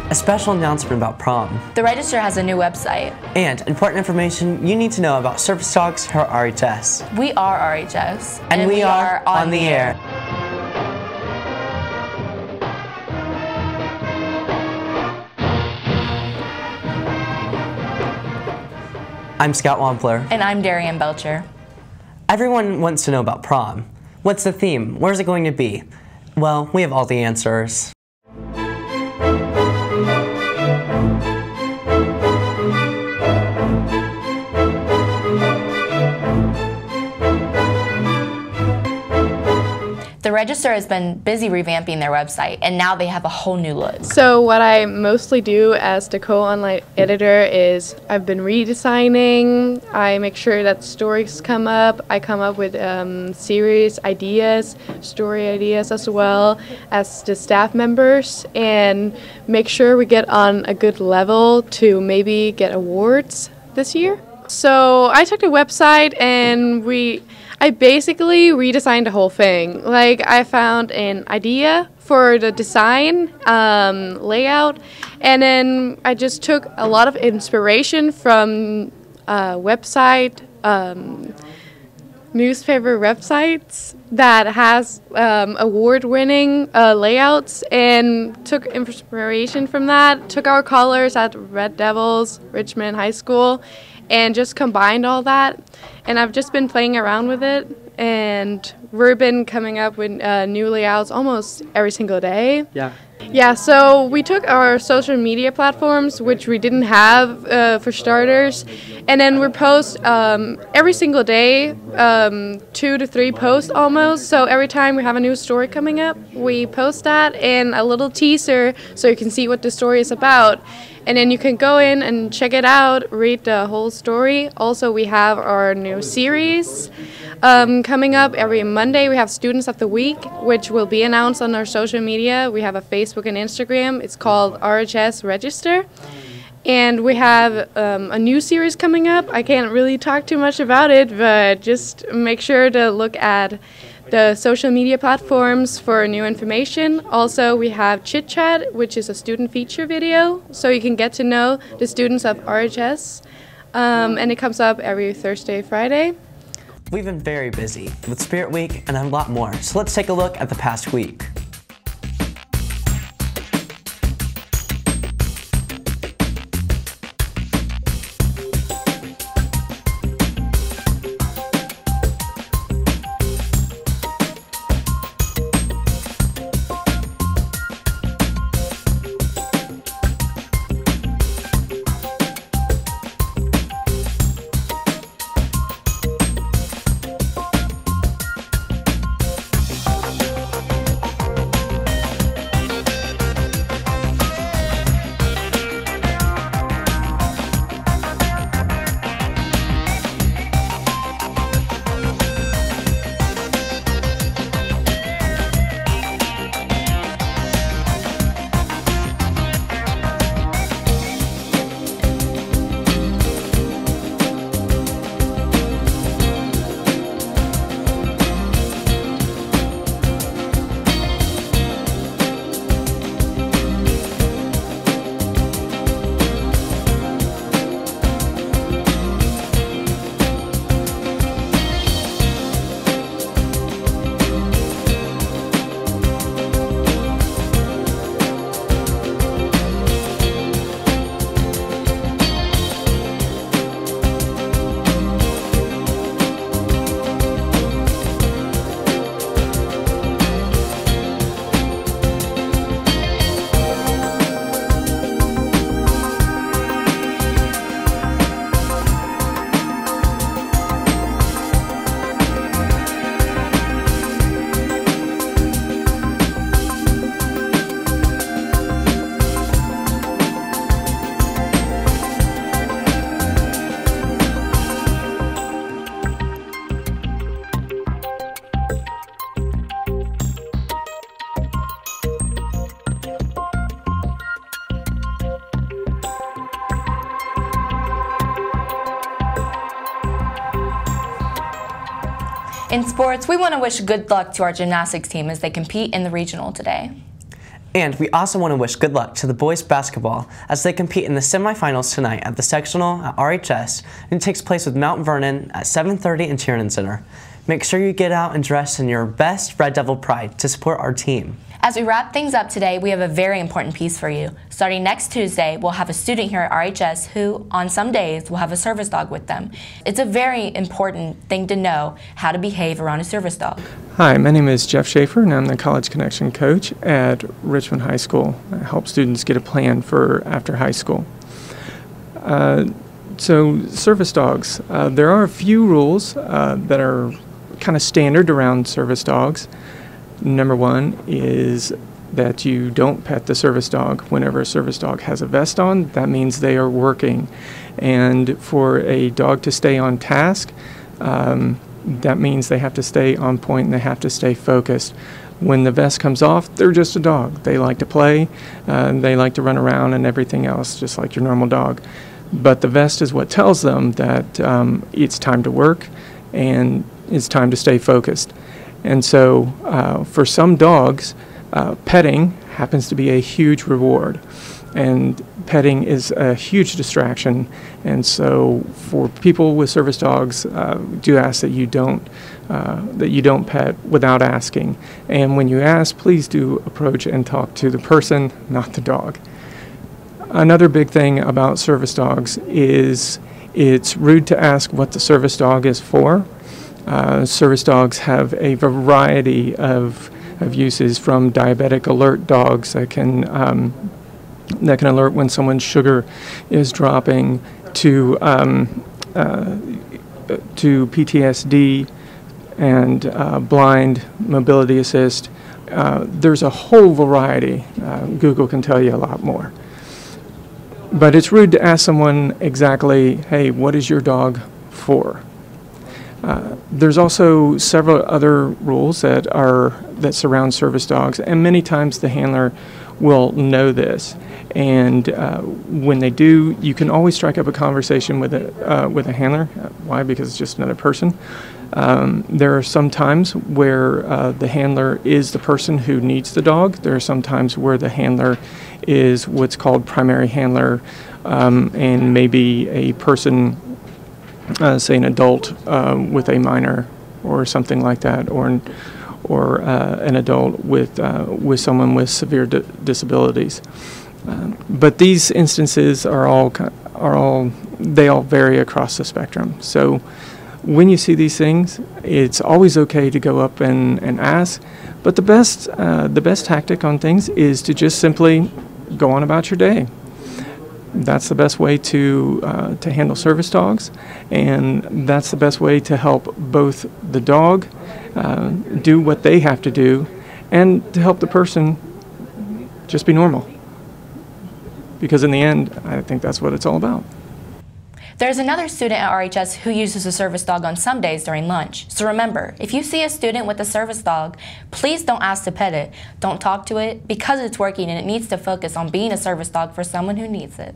A special announcement about prom. The Register has a new website. And important information you need to know about service dogs here at RHS. We are RHS. And we are on the air. I'm Scott Wampler. And I'm Darian Belcher. Everyone wants to know about prom. What's the theme? Where's it going to be? Well, we have all the answers. The Register has been busy revamping their website, and now they have a whole new look. So what I mostly do as the co-online editor is I've been redesigning. I make sure that stories come up. I come up with series ideas, story ideas as well as the staff members, and make sure we get on a good level to maybe get awards this year. So I took the website and I basically redesigned the whole thing. Like, I found an idea for the design, layout, and then I just took a lot of inspiration from newspaper websites that has award-winning layouts, and took inspiration from that, took our colors at Red Devils, Richmond High School, and just combined all that. And I've just been playing around with it, and we've been coming up with new layouts almost every single day. Yeah, so we took our social media platforms, which we didn't have for starters, and then we post every single day, 2 to 3 posts almost. So every time we have a new story coming up, we post that and a little teaser so you can see what the story is about. And then you can go in and check it out, read the whole story. Also, we have our new series coming up every Monday. We have Students of the Week, which will be announced on our social media. We have a Facebook and Instagram. It's called RHS Register. And we have a new series coming up. I can't really talk too much about it, but just make sure to look at the social media platforms for new information. Also, we have Chit Chat, which is a student feature video, so you can get to know the students of RHS. And it comes up every Thursday, Friday. We've been very busy with Spirit Week and a lot more, so let's take a look at the past week. In sports, we want to wish good luck to our gymnastics team as they compete in the regional today. And we also want to wish good luck to the boys basketball as they compete in the semifinals tonight at the sectional at RHS, and it takes place with Mount Vernon at 7:30 in Tiernan Center. Make sure you get out and dress in your best Red Devil pride to support our team. As we wrap things up today, we have a very important piece for you. Starting next Tuesday, we'll have a student here at RHS who, on some days, will have a service dog with them. It's a very important thing to know how to behave around a service dog. Hi, my name is Jeff Schaefer, and I'm the College Connection coach at Richmond High School. I help students get a plan for after high school. So, service dogs. There are a few rules that are kind of standard around service dogs. Number one is that you don't pet the service dog. Whenever a service dog has a vest on, that means they are working. And for a dog to stay on task, that means they have to stay on point and they have to stay focused. When the vest comes off, they're just a dog. They like to play, they like to run around and everything else, just like your normal dog. But the vest is what tells them that it's time to work and it's time to stay focused. And so for some dogs, petting happens to be a huge reward. And petting is a huge distraction. And so for people with service dogs, do ask that you don't pet without asking. And when you ask, please do approach and talk to the person, not the dog. Another big thing about service dogs is it's rude to ask what the service dog is for. Service dogs have a variety of uses, from diabetic alert dogs that can alert when someone's sugar is dropping, to PTSD and blind mobility assist. There's a whole variety. Google can tell you a lot more. But it's rude to ask someone exactly, hey, what is your dog for? There's also several other rules that surround service dogs, and many times the handler will know this. And when they do, you can always strike up a conversation with a handler. Why? Because it's just another person. There are some times where the handler is the person who needs the dog. There are some times where the handler is what's called primary handler, and maybe a person, say an adult with a minor or something like that, or an adult with someone with severe disabilities. But these instances they all vary across the spectrum. So when you see these things, it's always okay to go up and ask. But the best tactic on things is to just simply go on about your day. That's the best way to handle service dogs, and that's the best way to help both the dog do what they have to do, and to help the person just be normal. Because in the end, I think that's what it's all about. There's another student at RHS who uses a service dog on some days during lunch. So remember, if you see a student with a service dog, please don't ask to pet it. Don't talk to it, because it's working and it needs to focus on being a service dog for someone who needs it.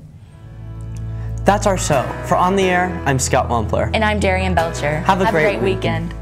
That's our show. For On the Air, I'm Scott Wampler. And I'm Darian Belcher. Have a great weekend.